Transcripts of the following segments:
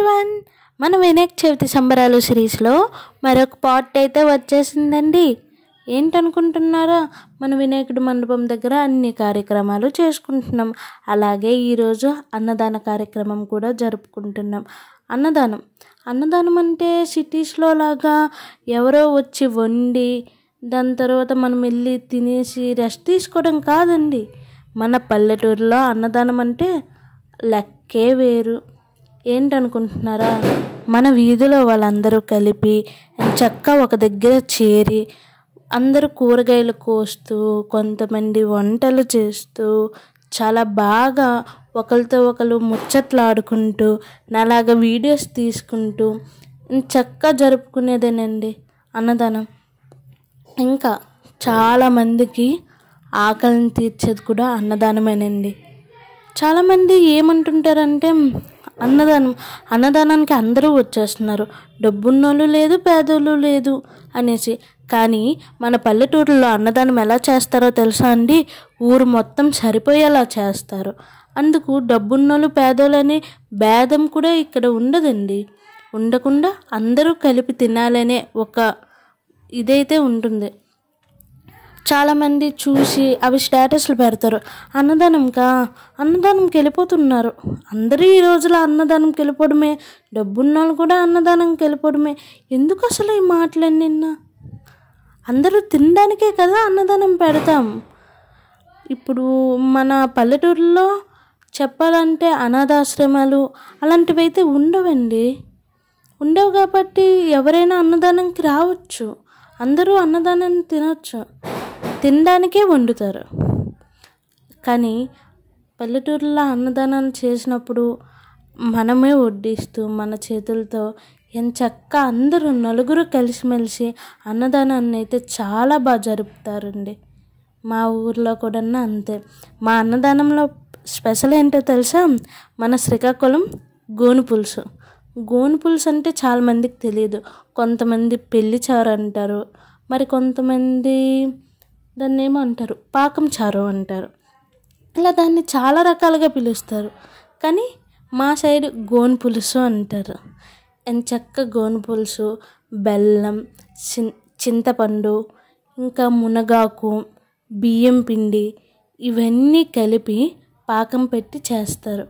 Everyone, మన వినాయక చవితి సంబరాలు సిరీస్లో మరొక పార్ట్ అయితే వచ్చేసిందండి. ఏంటనుకుంటున్నారా? మన వినాయకుడి మండపం దగ్గర అన్ని కార్యక్రమాలు చేసుకుంటున్నాం. అలాగే ఈరోజు అన్నదాన కార్యక్రమం కూడా జరుపుకుంటున్నాం. అన్నదానం అంటే సిటీస్లో లాగా ఎవరో వచ్చి వండి దాని తర్వాత మనం వెళ్ళి తినేసి రెస్ట్ తీసుకోవడం కాదండి. మన పల్లెటూరులో అన్నదానం అంటే లెక్కే వేరు. ఏంటనుకుంటున్నారా? మన వీధిలో వాళ్ళందరూ కలిపి చక్కగా ఒక దగ్గర చేరి అందరూ కూరగాయలు కోస్తూ కొంతమంది వంటలు చేస్తూ చాలా బాగా ఒకరితో ఒకరు ముచ్చట్లాడుకుంటూ నాలాగా వీడియోస్ తీసుకుంటూ చక్కగా జరుపుకునేదేనండి అన్నదానం. ఇంకా చాలామందికి ఆకలిని తీర్చేది కూడా అన్నదానమేనండి. చాలామంది ఏమంటుంటారంటే అన్నదానానికి అందరూ వచ్చేస్తున్నారు, డబ్బున్నోళ్ళు లేదు పేదోళ్ళు లేదు అనేసి. కానీ మన పల్లెటూరులో అన్నదానం ఎలా చేస్తారో తెలుసా అండి? ఊరు మొత్తం సరిపోయేలా చేస్తారు. అందుకు డబ్బున్నోళ్ళు పేదోళ్ళు అనే భేదం కూడా ఇక్కడ ఉండదండి. ఉండకుండా అందరూ కలిపి తినాలనే ఒక ఇదైతే ఉంటుంది. చాలామంది చూసి అవి స్టేటస్లు పెడతారు, అన్నదానంకి వెళ్ళిపోతున్నారు. అందరూ ఈ రోజులో అన్నదానంకి వెళ్ళిపోవడమే, డబ్బున్న వాళ్ళు కూడా అన్నదానంకి వెళ్ళిపోవడమే. ఎందుకు అసలు ఈ మాటలన్నీ? అందరూ తినడానికే కదా అన్నదానం పెడతాం. ఇప్పుడు మన పల్లెటూరులో చెప్పాలంటే అనాథాశ్రమాలు అలాంటివి అయితే ఉండవు కాబట్టి ఎవరైనా అన్నదానంకి రావచ్చు, అందరూ అన్నదానాన్ని తినవచ్చు, తినడానికే వండుతారు. కానీ పల్లెటూరులో అన్నదానాలు చేసినప్పుడు మనమే వడ్డిస్తూ మన చేతులతో ఎంచక్కా అందరూ నలుగురు కలిసిమెలిసి అన్నదానాన్ని అయితే చాలా బాగా జరుపుతారండి. మా ఊర్లో కూడా అంతే. మా అన్నదానంలో స్పెషల్ ఏంటో తెలుసా? మన శ్రీకాకుళం గోను పులుసు అంటే చాలామందికి తెలియదు. కొంతమంది పెళ్లి చారు అంటారు, మరి కొంతమంది దాన్ని ఏమో అంటారు, పాకం చారు అంటారు. ఇలా దాన్ని చాలా రకాలుగా పిలుస్తారు. కానీ మా సైడ్ గోను పులుసు అంటారు. ఎంచక్క గోను పులుసు, బెల్లం, చింతపండు, ఇంకా మునగాకు, బియ్యం పిండి ఇవన్నీ కలిపి పాకం పెట్టి చేస్తారు.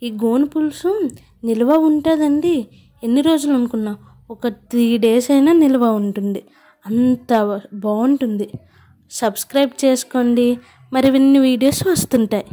ఈ గోను పులుసు నిల్వ ఉంటుందండి. ఎన్ని రోజులు అనుకున్నా? ఒక 3 days అయినా నిల్వ ఉంటుంది. అంత బాగుంటుంది. సబ్స్క్రైబ్ చేసుకోండి, మరి ఇన్ని వీడియోస్ వస్తుంటాయి.